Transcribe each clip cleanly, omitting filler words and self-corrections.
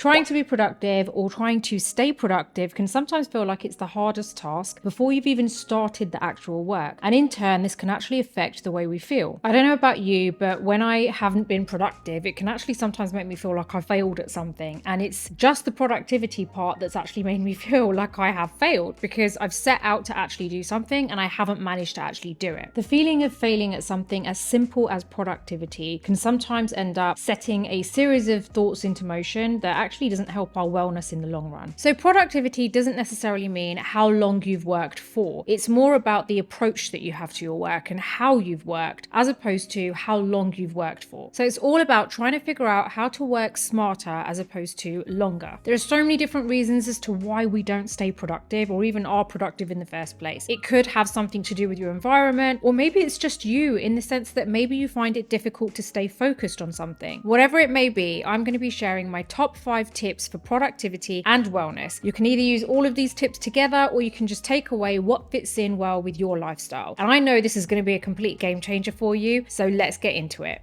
Trying to be productive or trying to stay productive can sometimes feel like it's the hardest task before you've even started the actual work. And in turn, this can actually affect the way we feel. I don't know about you, but when I haven't been productive, it can actually sometimes make me feel like I failed at something. And it's just the productivity part that's actually made me feel like I have failed, because I've set out to actually do something and I haven't managed to actually do it. The feeling of failing at something as simple as productivity can sometimes end up setting a series of thoughts into motion that actually doesn't help our wellness in the long run. So productivity doesn't necessarily mean how long you've worked for. It's more about the approach that you have to your work and how you've worked, as opposed to how long you've worked for. So it's all about trying to figure out how to work smarter as opposed to longer. There are so many different reasons as to why we don't stay productive or even are productive in the first place. It could have something to do with your environment, or maybe it's just you, in the sense that maybe you find it difficult to stay focused on something. Whatever it may be, I'm going to be sharing my top 5 tips for productivity and wellness. You can either use all of these tips together, or you can just take away what fits in well with your lifestyle. And I know this is going to be a complete game changer for you, so let's get into it.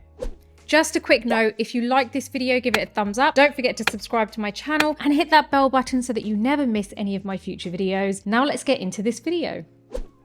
Just a quick note, if you like this video, give it a thumbs up. Don't forget to subscribe to my channel and hit that bell button so that you never miss any of my future videos. Now let's get into this video.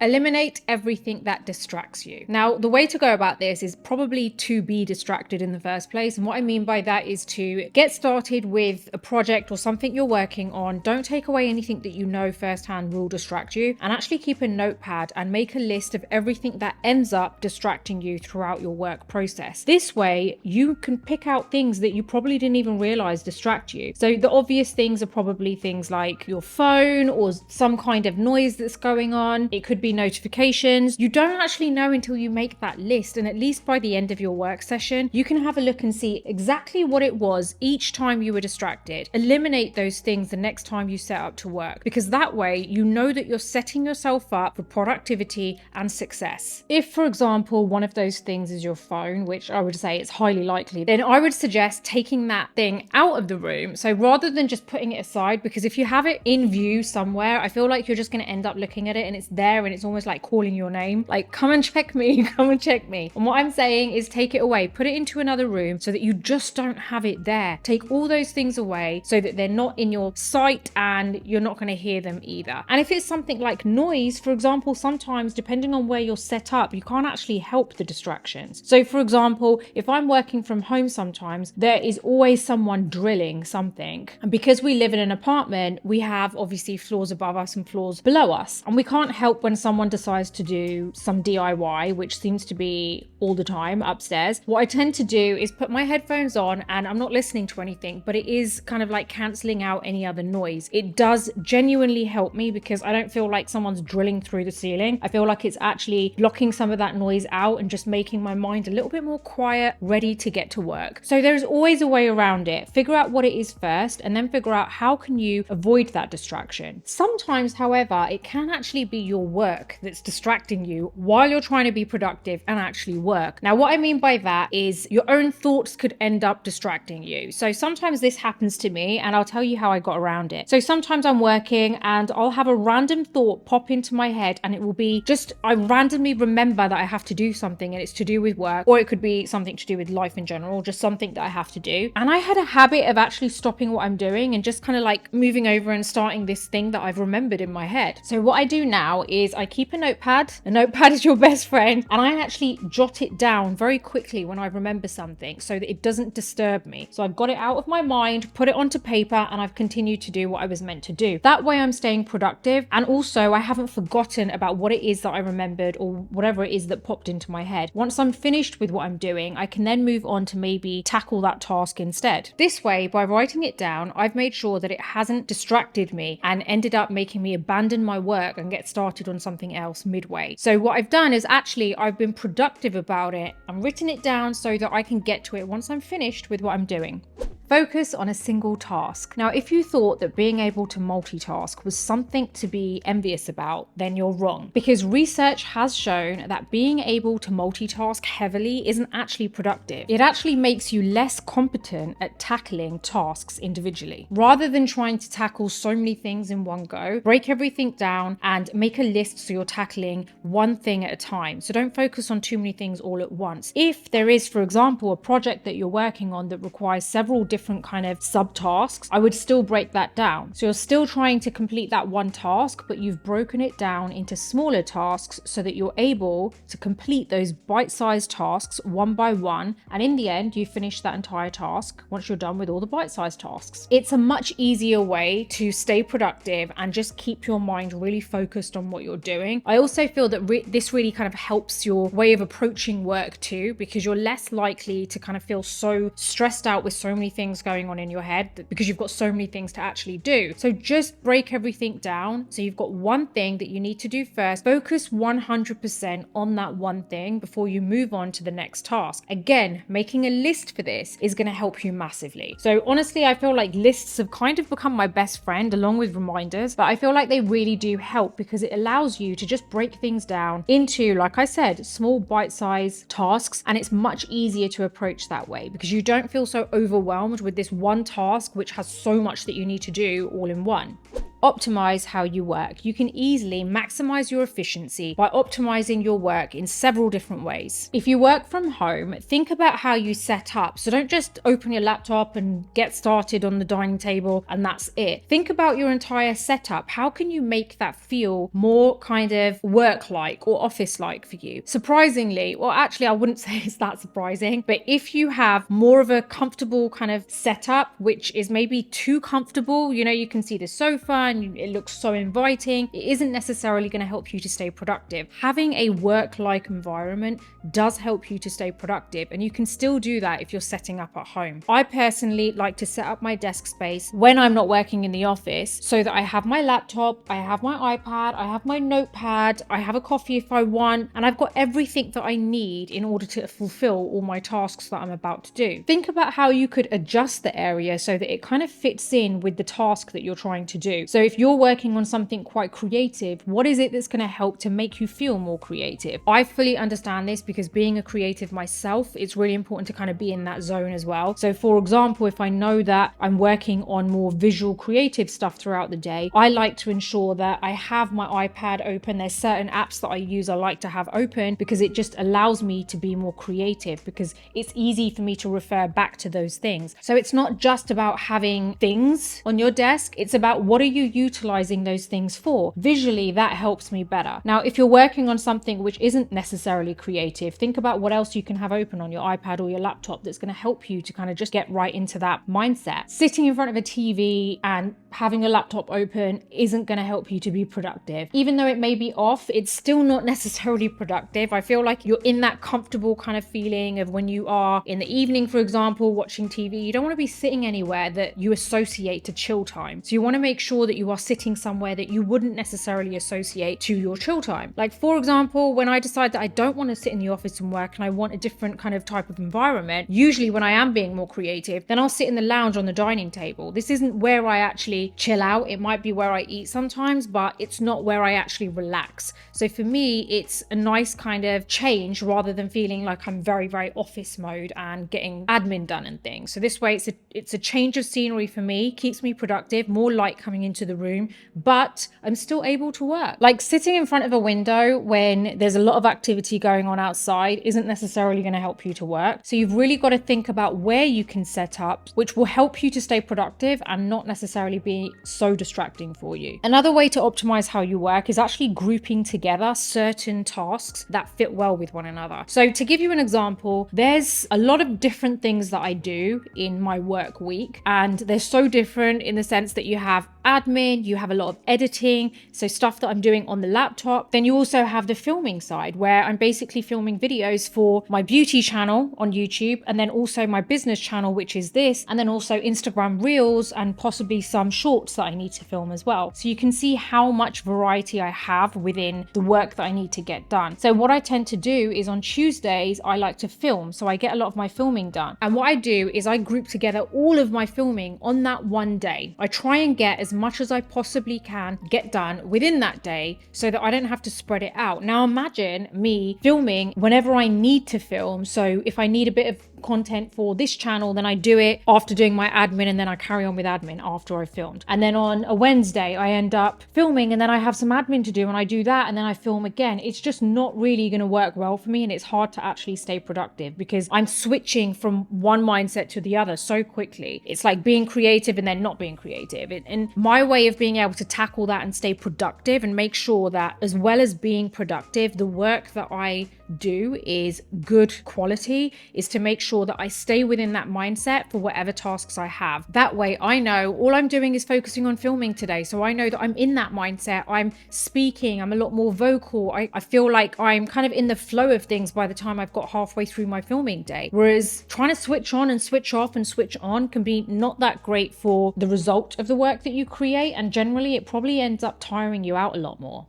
Eliminate everything that distracts you. Now, the way to go about this is probably to be distracted in the first place. And what I mean by that is to get started with a project or something you're working on. Don't take away anything that you know firsthand will distract you, and actually keep a notepad and make a list of everything that ends up distracting you throughout your work process. This way, you can pick out things that you probably didn't even realize distract you. So the obvious things are probably things like your phone or some kind of noise that's going on. It could be notifications. You don't actually know until you make that list, and at least by the end of your work session, you can have a look and see exactly what it was each time you were distracted. Eliminate those things the next time you set up to work, because that way you know that you're setting yourself up for productivity and success. If, for example, one of those things is your phone, which I would say is highly likely, then I would suggest taking that thing out of the room. So rather than just putting it aside, because if you have it in view somewhere, I feel like you're just going to end up looking at it and it's there and it's almost like calling your name, like, come and check me, come and check me. And what I'm saying is take it away, put it into another room so that you just don't have it there. Take all those things away so that they're not in your sight and you're not going to hear them either. And if it's something like noise, for example, sometimes depending on where you're set up, you can't actually help the distractions. So for example, if I'm working from home, sometimes there is always someone drilling something. And because we live in an apartment, we have obviously floors above us and floors below us. And we can't help when someone decides to do some DIY, which seems to be all the time upstairs. What I tend to do is put my headphones on and I'm not listening to anything, but it is kind of like cancelling out any other noise. It does genuinely help me because I don't feel like someone's drilling through the ceiling. I feel like it's actually blocking some of that noise out and just making my mind a little bit more quiet, ready to get to work. So there's always a way around it. Figure out what it is first and then figure out how can you avoid that distraction. Sometimes, however, it can actually be your work that's distracting you while you're trying to be productive and actually work. Now, what I mean by that is your own thoughts could end up distracting you. So sometimes this happens to me and I'll tell you how I got around it. So sometimes I'm working and I'll have a random thought pop into my head and it will be just, I randomly remember that I have to do something and it's to do with work, or it could be something to do with life in general, just something that I have to do. And I had a habit of actually stopping what I'm doing and just kind of like moving over and starting this thing that I've remembered in my head. So what I do now is I keep a notepad. A notepad is your best friend, and I actually jot it down very quickly when I remember something so that it doesn't disturb me. So I've got it out of my mind, put it onto paper, and I've continued to do what I was meant to do. That way I'm staying productive, and also I haven't forgotten about what it is that I remembered or whatever it is that popped into my head. Once I'm finished with what I'm doing, I can then move on to maybe tackle that task instead. This way, by writing it down, I've made sure that it hasn't distracted me and ended up making me abandon my work and get started on something else midway. So what I've done is actually I've been productive about it and written it down so that I can get to it once I'm finished with what I'm doing. Focus on a single task. Now, if you thought that being able to multitask was something to be envious about, then you're wrong. Because research has shown that being able to multitask heavily isn't actually productive. It actually makes you less competent at tackling tasks individually. Rather than trying to tackle so many things in one go, break everything down and make a list so you're tackling one thing at a time. So don't focus on too many things all at once. If there is, for example, a project that you're working on that requires several different different kind of subtasks, I would still break that down. So you're still trying to complete that one task, but you've broken it down into smaller tasks so that you're able to complete those bite-sized tasks one by one. And in the end, you finish that entire task once you're done with all the bite-sized tasks. It's a much easier way to stay productive and just keep your mind really focused on what you're doing. I also feel that this really kind of helps your way of approaching work too, because you're less likely to kind of feel so stressed out with so many things going on in your head because you've got so many things to actually do. So just break everything down. So you've got one thing that you need to do first. Focus 100% on that one thing before you move on to the next task. Again, making a list for this is going to help you massively. So honestly, I feel like lists have kind of become my best friend along with reminders, but I feel like they really do help because it allows you to just break things down into, like I said, small bite-sized tasks, and it's much easier to approach that way because you don't feel so overwhelmed with this one task which has so much that you need to do all in one. Optimize how you work. You can easily maximize your efficiency by optimizing your work in several different ways. If you work from home, think about how you set up. So don't just open your laptop and get started on the dining table and that's it. Think about your entire setup. How can you make that feel more kind of work-like or office-like for you? Surprisingly, well, actually, I wouldn't say it's that surprising, but if you have more of a comfortable kind of setup, which is maybe too comfortable, you can see the sofa, and it looks so inviting, it isn't necessarily going to help you to stay productive. Having a work-like environment does help you to stay productive, and you can still do that if you're setting up at home. I personally like to set up my desk space when I'm not working in the office so that I have my laptop, I have my iPad, I have my notepad, I have a coffee if I want, and I've got everything that I need in order to fulfill all my tasks that I'm about to do. Think about how you could adjust the area so that it kind of fits in with the task that you're trying to do. So if you're working on something quite creative, what is it that's going to help to make you feel more creative? I fully understand this because being a creative myself, it's really important to kind of be in that zone as well. So for example, if I know that I'm working on more visual creative stuff throughout the day, I like to ensure that I have my iPad open. There's certain apps that I use I like to have open because it just allows me to be more creative because it's easy for me to refer back to those things. So it's not just about having things on your desk, it's about what are you utilizing those things for. Visually, that helps me better. Now, if you're working on something which isn't necessarily creative, think about what else you can have open on your iPad or your laptop that's going to help you to kind of just get right into that mindset. Sitting in front of a TV and having a laptop open isn't going to help you to be productive. Even though it may be off, it's still not necessarily productive. I feel like you're in that comfortable kind of feeling of when you are in the evening, for example, watching TV. You don't want to be sitting anywhere that you associate to chill time. So you want to make sure that you are sitting somewhere that you wouldn't necessarily associate to your chill time. Like for example, when I decide that I don't want to sit in the office and work and I want a different kind of type of environment, usually when I am being more creative, then I'll sit in the lounge on the dining table. This isn't where I actually chill out. It might be where I eat sometimes, but it's not where I actually relax. So for me, it's a nice kind of change rather than feeling like I'm very, very office mode and getting admin done and things. So this way it's a change of scenery for me, keeps me productive, more light coming into the room, but I'm still able to work. Like sitting in front of a window when there's a lot of activity going on outside isn't necessarily going to help you to work. So you've really got to think about where you can set up, which will help you to stay productive and not necessarily be so distracting for you. Another way to optimize how you work is actually grouping together certain tasks that fit well with one another. So to give you an example, there's a lot of different things that I do in my work week, and they're so different in the sense that you have admin, you have a lot of editing, so stuff that I'm doing on the laptop. Then you also have the filming side where I'm basically filming videos for my beauty channel on YouTube, and then also my business channel, which is this, and then also Instagram Reels and possibly some shorts that I need to film as well. So you can see how much variety I have within the work that I need to get done. So what I tend to do is on Tuesdays, I like to film. So I get a lot of my filming done. And what I do is I group together all of my filming on that one day. I try and get as much as I possibly can get done within that day so that I don't have to spread it out. Now imagine me filming whenever I need to film. So if I need a bit of content for this channel, then I do it after doing my admin, and then I carry on with admin after I've filmed. And then on a Wednesday, I end up filming, and then I have some admin to do, and I do that, and then I film again. It's just not really going to work well for me, and it's hard to actually stay productive because I'm switching from one mindset to the other so quickly. It's like being creative and then not being creative. And my way of being able to tackle that and stay productive and make sure that, as well as being productive, the work that I do is good quality, is to make sure that I stay within that mindset for whatever tasks I have. That way I know all I'm doing is focusing on filming today, so I know that I'm in that mindset, I'm speaking, I'm a lot more vocal, I feel like I'm kind of in the flow of things by the time I've got halfway through my filming day. Whereas trying to switch on and switch off and switch on can be not that great for the result of the work that you create, and generally it probably ends up tiring you out a lot more.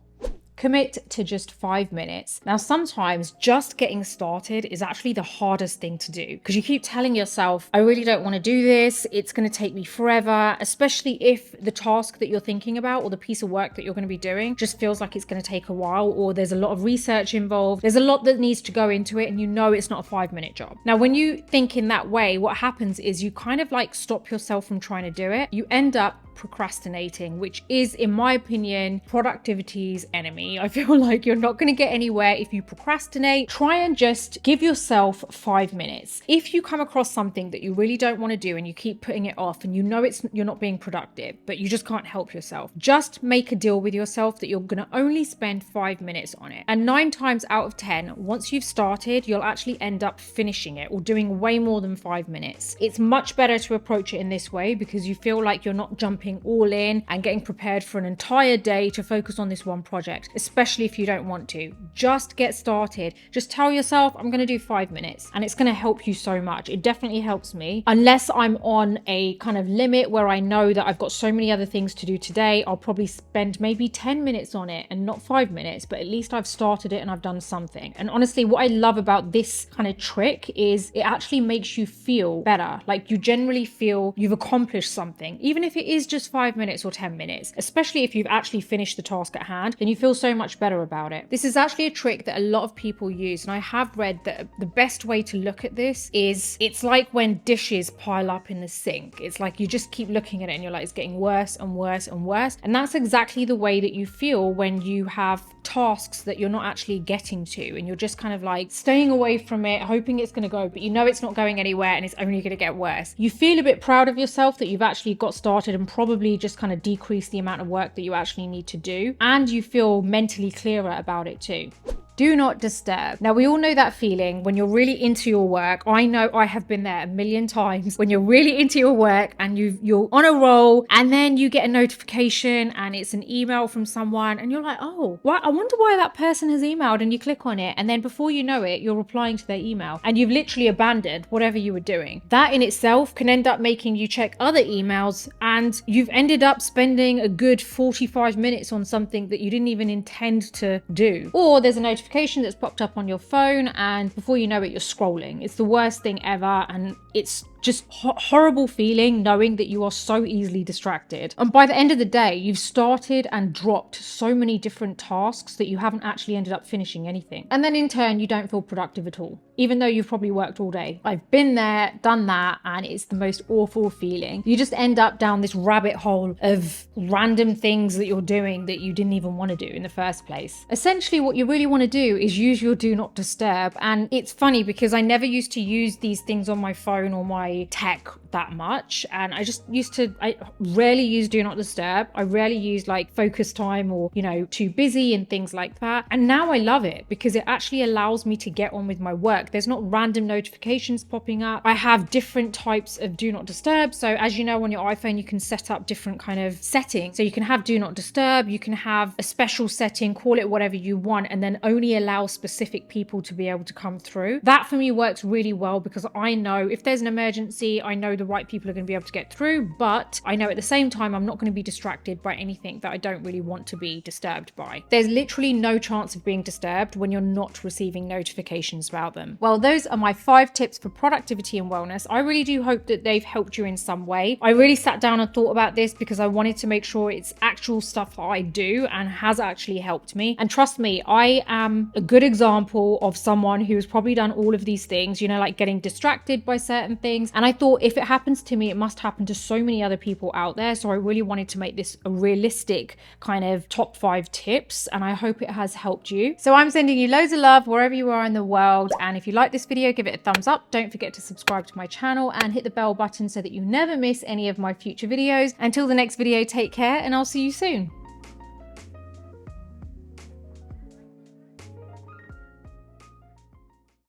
Commit to just 5 minutes. Now, sometimes just getting started is actually the hardest thing to do because you keep telling yourself, I really don't want to do this. It's going to take me forever, especially if the task that you're thinking about or the piece of work that you're going to be doing just feels like it's going to take a while, or there's a lot of research involved. There's a lot that needs to go into it, and you know it's not a 5-minute job. Now, when you think in that way, what happens is you kind of like stop yourself from trying to do it. You end up procrastinating, which is, in my opinion, productivity's enemy. I feel like you're not going to get anywhere if you procrastinate. Try and just give yourself 5 minutes. If you come across something that you really don't want to do and you keep putting it off, and you know you're not being productive, but you just can't help yourself, just make a deal with yourself that you're going to only spend 5 minutes on it. And 9 times out of 10, once you've started, you'll actually end up finishing it or doing way more than 5 minutes. It's much better to approach it in this way because you feel like you're not jumping all in and getting prepared for an entire day to focus on this one project, especially if you don't want to. Just get started. Just tell yourself, I'm going to do 5 minutes, and it's going to help you so much. It definitely helps me. Unless I'm on a kind of limit where I know that I've got so many other things to do today, I'll probably spend maybe 10 minutes on it and not 5 minutes, but at least I've started it and I've done something. And honestly, what I love about this kind of trick is it actually makes you feel better. Like, you generally feel you've accomplished something, even if it is just 5 minutes or 10 minutes, especially if you've actually finished the task at hand, then you feel so much better about it. This is actually a trick that a lot of people use, and I have read that the best way to look at this is, it's like when dishes pile up in the sink. It's like you just keep looking at it and you're like, it's getting worse and worse and worse. And that's exactly the way that you feel when you have tasks that you're not actually getting to, and you're just kind of like staying away from it, hoping it's going to go, but you know it's not going anywhere and it's only going to get worse. You feel a bit proud of yourself that you've actually got started and probably just kind of decrease the amount of work that you actually need to do, and you feel mentally clearer about it too. Do not disturb. Now, we all know that feeling when you're really into your work. I know I have been there a million times, when you're really into your work and you're on a roll, and then you get a notification and it's an email from someone, and you're like, oh, what? I wonder why that person has emailed, and you click on it, and then before you know it, you're replying to their email and you've literally abandoned whatever you were doing. That in itself can end up making you check other emails, and you've ended up spending a good 45 minutes on something that you didn't even intend to do. Or there's a notification that's popped up on your phone, and before you know it, you're scrolling. It's the worst thing ever, and it's just horrible feeling knowing that you are so easily distracted. And by the end of the day, you've started and dropped so many different tasks that you haven't actually ended up finishing anything. And then in turn, you don't feel productive at all, even though you've probably worked all day. I've been there, done that, and it's the most awful feeling. You just end up down this rabbit hole of random things that you're doing that you didn't even want to do in the first place. Essentially, what you really want to do is use your do not disturb. And it's funny because I never used to use these things on my phone or my tech that much, and I rarely use do not disturb. I rarely use like focus time or, you know, too busy and things like that. And now I love it because it actually allows me to get on with my work. There's not random notifications popping up. I have different types of do not disturb. So as you know, on your iPhone, you can set up different kind of settings. So you can have do not disturb, you can have a special setting, call it whatever you want, and then only allow specific people to be able to come through. That for me works really well because I know if there's an emergency, I know the right people are going to be able to get through, but I know at the same time I'm not going to be distracted by anything that I don't really want to be disturbed by. There's literally no chance of being disturbed when you're not receiving notifications about them. Well, those are my 5 tips for productivity and wellness. I really do hope that they've helped you in some way. I really sat down and thought about this because I wanted to make sure it's actual stuff that I do and has actually helped me. And trust me, I am a good example of someone who's probably done all of these things, you know, like getting distracted by certain things. And I thought, if it happens to me, it must happen to so many other people out there. So I really wanted to make this a realistic kind of top 5 tips, and I hope it has helped you. So I'm sending you loads of love wherever you are in the world. And if you like this video, give it a thumbs up. Don't forget to subscribe to my channel and hit the bell button so that you never miss any of my future videos. Until the next video, take care, and I'll see you soon.